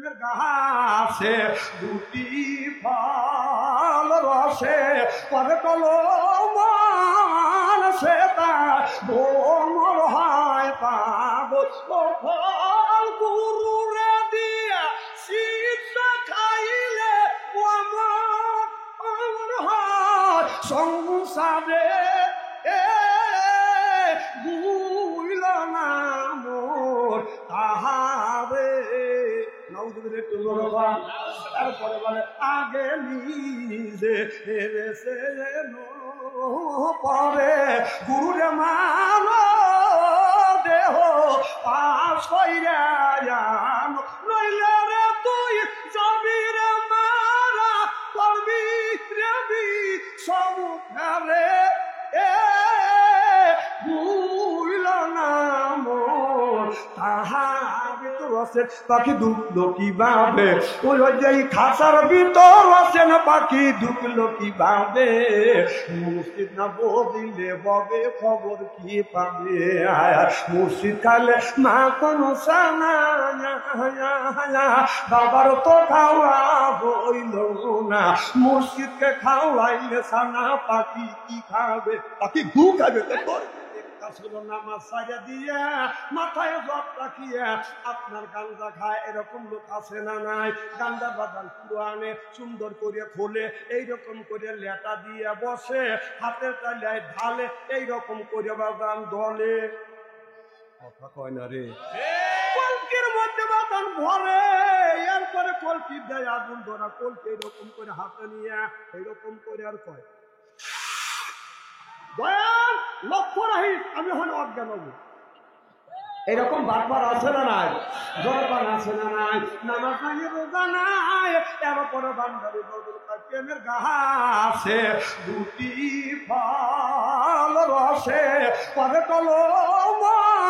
প্রেমের গাছে দুটি ফল রসে পরে কলমান সে তার ভ্রমর হয় পাগল ফল গুরুরে দিয়া শিক্ষা খাইলে আমার হয় সংসারে বুইল না মোর তাহারে তারপরে বলে আগে নিজে পরে গুরুরে মান দেহ পাশ নইলে রে তুই যাবি রে মারা করবি রেবি সমুখে বুইল না মোর তাহার ভিতর আছে পাখি ঢুকলো কিভাবে ওই যে খাঁচার ভিতর আছে না পাখি ঢুকলো কিভাবে মুর্শিদ না বদিলে ববে খবর কি পাবে মুর্শিদ খালে মা কোনো সানা বাবার তো খাওয়া বইল না মুর্শিদকে খাওয়াইলে সানা পাখি কি খাবে পাখি ঘু খাবে নামাজ সাইয়া দিয়া মাথায় জব রাখিয়া আপনার গাঞ্জা খায় এরকম লোক আছে না নাই গাঞ্জা বাদান কুড়ানে সুন্দর করে খোলে এইরকম করে লেটা দিয়ে বসে হাতের তালিয়ায় ঢালে এইরকম করে বাদান দলে কথা কয় না রে কলকির মধ্যে বাদান ভরে এরপরে কলকি দেয় আগুন ধরা কলকি এরকম করে হাতে নিয়ে এইরকম করে আর কয় দয়াল লক্ষ্য রাখিস আমি হলে অজ্ঞান হব এরকম বারবার আছে না নাই জলপান আছে না নাই নামাজ নাই রোজা নাই এরপরে বান্দারি প্রেমের গাছে দুটি ফল রসে পরে কলমান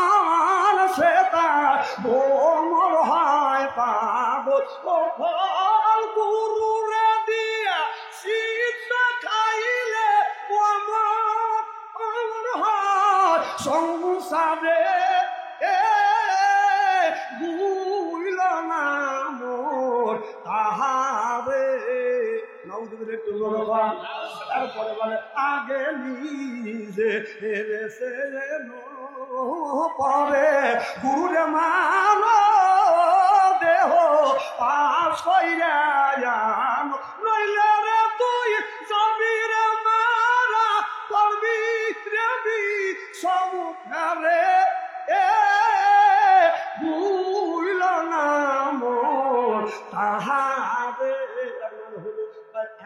সে তার ভ্রমর হয় পাগল ফল গুরুরে দিয়া শিক্ষা খাইলে সংসারে বুইল না মোর তাহারে তারপরে বলে আগে নিজে পরে গুরুরে মান দেহ পাশ নইলে রে তুই যাবি রে মারা করবি রেবি সমুখে বুইল না মোর তাহারে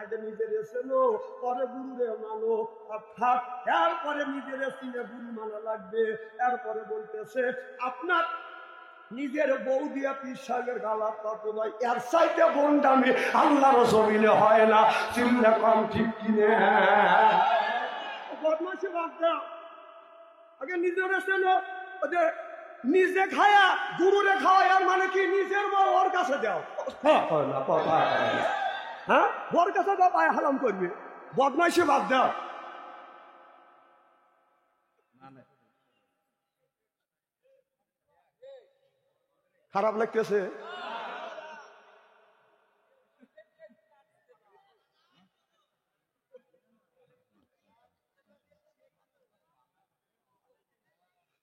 আগে নিজের এসেনো পরে গুরুরে মানো অর্থাৎ এরপরে নিজের এসে গুরু মানা লাগবে এরপরে বলতেছে আপনার নিজের বউ দিয়া পীর সাহেবের গালা তত নয় এর সাইডে বন্ডামি আল্লাহর জমিনে হয় না চিল্লা কম ঠিক কিনে বদমাশি বাদ দাও আগে নিজের এসেনো নিজে খায়া গুরুরে খাওয়াই আর মানে কি নিজের বউ ওর কাছে দাও হ্যাঁ ওর কাছে দাও পায়ে হারাম করবে বদমাশি বাদ দাও খারাপ লাগতেছে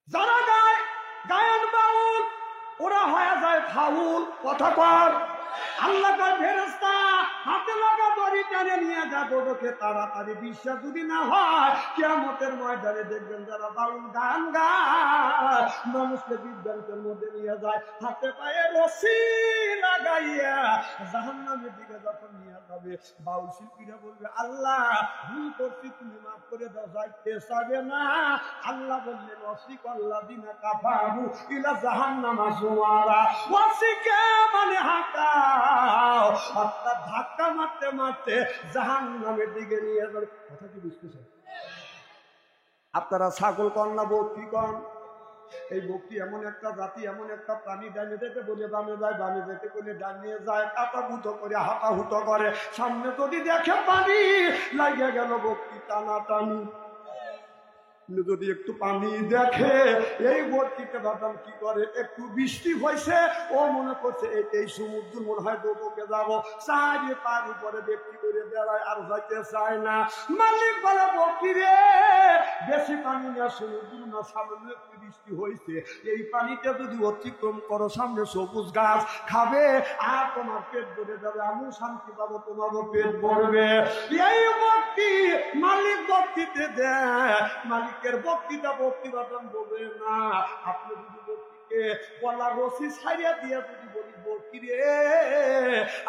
যারা গায় গায়ন বাউল ওরা হয়ে যায় ফাউল কথা কর আল্লাহ তার ফেরেশতা হাতে লাগা দড়ি টেনে নিয়ে যাবো ওকে তাড়াতাড়ি বিশ্বাস যদি না হয় কিয়ামতের ময়দানে দেখবেন যারা বাউল গান গায় মানুষকে বিভ্রান্তের মধ্যে নিয়ে যায় হাতে পায়ে রশি লাগাইয়া জাহান্নামের দিকে যখন নিয়ে যাবে বাউল শিল্পীরা বলবে আল্লাহ ভুল করছি তুমি মাফ করে দাও যাইতে চাবে না আল্লাহ বললেন ওয়াসিক আল্লাযিনা কাফারু ইলা জাহান্নামা যুমারা ওয়াসিকা মানে হাঁকা অর্থাৎ ধাক্কা মারতে মারতে জাহান্নামের দিকে নিয়ে যাবে কথা কি বুঝতেছেন আপনারা ছাগল কন না বকরি কন এই বকরি এমন একটা জাতি এমন একটা প্রাণী ডানে যেতে বলে বামে যায় বামে যেতে বলে ডানে যায় কাটাকুটো করে হাঁটাহুটো করে সামনে যদি দেখে পানি লাগিয়ে গেল বকরি টানা টানি যদি একটু পানি দেখে এই বর্তিতে বাদাম কি করে, একটু বৃষ্টি হয়েছে ও মনে করছে এই সমুদ্র মনে হয় ডোবকে যাবো, চারিয়ে পার উপরে ব্যক্তি করে বেড়ায় আর যাইতে চায় না। মালিক বলে বর্তি রে বেশি পানি না, সমুদ্র না, সামান্য একটু বৃষ্টি হয়েছে, এই পানিটা যদি অতিক্রম করো সামনে সবুজ গাছ খাবে আর তোমার পেট ভরে যাবে, আমিও শান্তি পাবো, তোমারও পেট ভরবে। এই বক্তি মালিক বক্তিতে দেয়, মালিকের বক্তিটা বক্তিবাদন বলবে না। আপনি যদি বক্তিকে গলার রশি ছাড়িয়ে দিয়ে যদি বলি বক্তি রে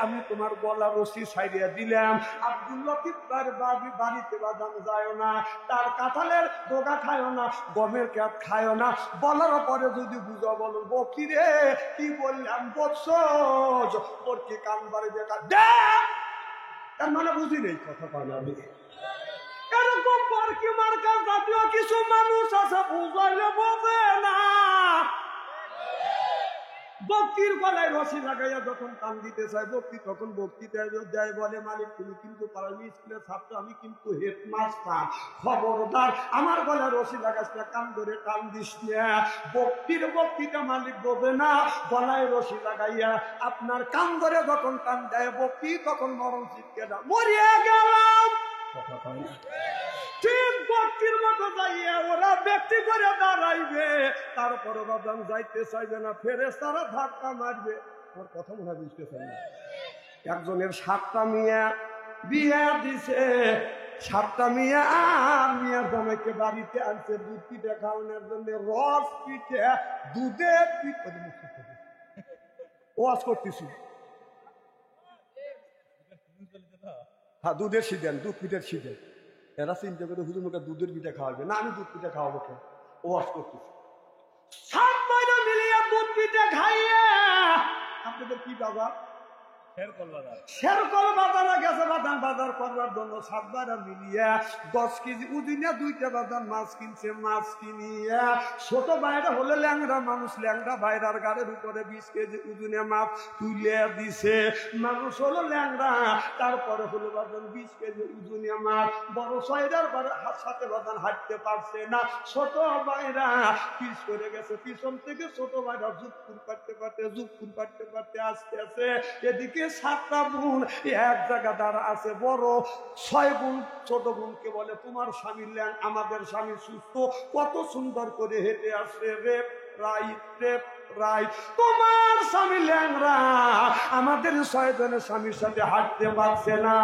আমি তোমার গলার রশি ছাড়িয়ে দিলাম, আব্দুল লতিফ তার বাড়িতে বাদাম যায় না, তার কাঁঠালের ডোগা খায় না, গমের ক্যাপ খায় না, বলার পরে যদি বুঝা বলো বক্তি রে কি বললাম বৎসজ তোর কি কান বাড়ি দেখা দে, তার মানে বুঝি নেই কথা পায় আমি। এরকম বরকি মার্কা জাতীয় কিছু মানুষ আছে বুঝাইলে বোঝে না। বক্তির গলায় রশি লাগাইয়া যখন কান দিতে চায় বক্তি তখন বক্তি দেয়, বলে মালিক তুমি কিন্তু প্রাইমারি স্কুলের ছাত্র, আমি কিন্তু হেডমাস্টার, খবরদার আমার গলায় রশি লাগাস না, কান ধরে টান দিস না। বক্তিটা মালিক বোঝে না, গলায় রশি লাগাইয়া আপনার কান ধরে যখন টান দেয় বক্তি তখন মরণ চিৎকে না, মরিয়া গেলাম কথা কয় না। ঠিক বক্তির মতো যাইয়া ওরা ব্যক্তি করে দাঁড়াইবে, তারপরে বাদাম যাইতে চাইবে না, ফেরেশতারা ধাক্কা মারবে। আমার কথা মনে হয় বুঝতেছেন না। একজনের 7টা মিয়া বিয়া দিছে, 7টা মিয়া আর মিয়ার জামাইকে বাড়িতে আনছে দুধ পিঠা খাওয়ানোর জন্য, রস পিঠে দুধের পিঠে ওয়াজ করতেছি। হ্যাঁ দুধের সিজেন, দুধ পিঠের সিজেন। এরা চিন্তা করে হুজুর মুখে দুধের পিঠা খাওয়াবে না, আমি দুধ পিঠা খাওয়াবো কেন, ওয়াজ করতেছি। 7 মহিলা মিলিয়ে দুধ পিঠা খাইয়ে আপনাদের কি বাবা শেরকল বাজারে গেছে বাদাম বাজার করবার জন্য, 7 বাইরা মিলিয়ে 10 কেজি উজিনে 2টা বাদাম মাছ কিনছে, মাছ কিনিয়ে ছোট বাইরে হলে ল্যাংড়া মানুষ, ল্যাংড়া বাইরার গাড়ির উপরে 20 কেজি উজিনে মাছ তুলে দিছে, মানুষ হলো ল্যাংড়া, তারপরে হলো বাদাম 20 কেজি উজিনে মাছ, বড় সাইডার সাথে বাদাম হাঁটতে পারছে না, ছোট বাইরা পিছ করে গেছে, পিছন থেকে ছোট বাইরা জুপুর পাটতে পারতে আসতে আছে, এদিকে 7টা বোন এক জায়গা দ্বারা আছে, বড় 6 বোন ছোট বোনকে বলে তোমার স্বামী ল্যাং, আমাদের স্বামী সুস্থ, কত সুন্দর করে হেঁটে আসছে, রেপ রাইট, তোমার স্বামী ল্যাংরা, আমাদের 6 জনের স্বামীর সাথে হাঁটতে পারছে না।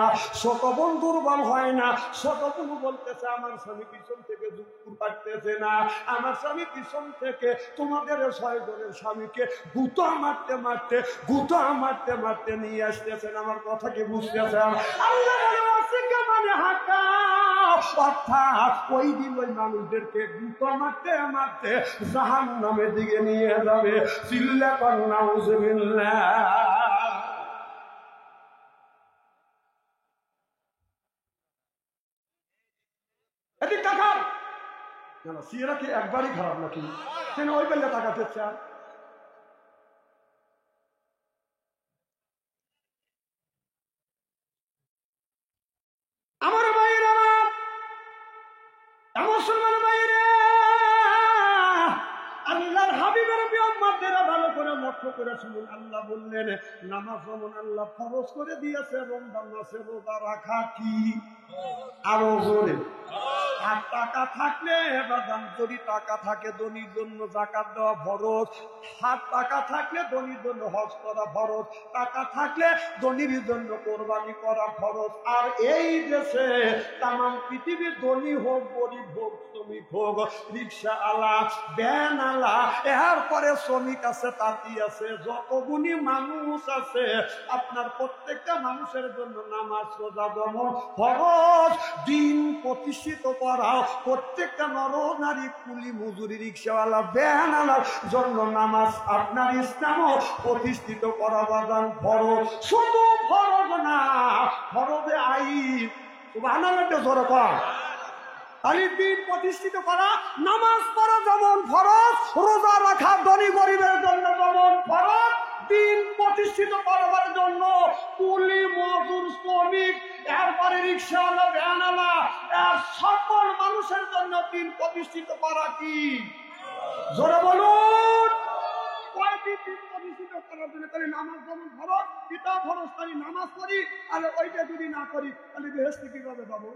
ছোট বোন দুর্বল হয় না, ছোট বোন বলতেছে আমার স্বামী পিছন থেকে জুপুর পারতেছে না, আমার স্বামী পিছন থেকে তোমাদের 6 জনের স্বামীকে গুতা মারতে মারতে নিয়ে আসতেছেন। আমার কথা কি বুঝতেছেন? আল্লাহ মানে হাঁটা অর্থাৎ ওই দিন ওই মানুষদেরকে গুতা মারতে জাহান্নামের দিকে নিয়ে যাবে। চিল্লা কর নাউযুবিল্লাহ। এদিক তাকান না, সিয়েরা কি একবারই খারাপ নাকি? কেন ওই বেলা তাকাতে চান? আমার ভাইরা, মুসলমান ভাইরা, আল্লাহর হাবিবের উম্মতেরা ভালো করে লক্ষ্য করে শুনুন। আল্লাহ বললেন নামাজ যেমন আল্লাহ ফরজ করে দিয়েছে, রমজান মাসে রোজা রাখা কি আরো জোরে। আর টাকা থাকলে বাদাম, যদি টাকা থাকে ধনীর জন্য যাকাত দেওয়া ফরজ, হাত টাকা থাকলে ধনীর জন্য হজ করা ফরজ, টাকা থাকলে ধনীর জন্য কোরবানি করা ফরজ। আর এই দেশে তামাম পৃথিবীর ধনী হোক গরিব হোক শ্রমিক হোক, রিক্সা আলা ভ্যান আলা, এরপরে শ্রমিক আছে তাঁতি আছে, যত গুণী মানুষ আছে, আপনার প্রত্যেকটা মানুষের জন্য নামাজ রোজা যেমন ফরজ, দিন প্রতিষ্ঠিত করা প্রত্যেকটা নর নারী কুলি মজুরি রিক্সাওয়ালা ভ্যান আলার জন্য নামাজ আপনার ইসলামও প্রতিষ্ঠিত করা বাদান ফরজ। শুধু ফরজ না, ফরজে আইন সুবহানাল্লাহ জোরে কর। খালি দিন প্রতিষ্ঠিত করা, নামাজ পড়া যেমন ফরজ, রোজা রাখা ধনী গরিবের জন্য যেমন ফরজ, দিন প্রতিষ্ঠিত করবার জন্য কুলি মজুরি মজদুর, শ্রমিক, এরপরে রিক্সাওয়ালা, ভ্যানওয়ালা, এর সকল মানুষের জন্য দিন প্রতিষ্ঠিত করা কি? জোরে বলুন। কয়টি দিন প্রতিষ্ঠিত করার জন্য? তাহলে নামাজ যেমন ফরজ, পিতা ফরজ, তাই নামাজ পড়ি, আর ওইটা যদি না করি তাহলে বেহেশতে কিভাবে যাবো?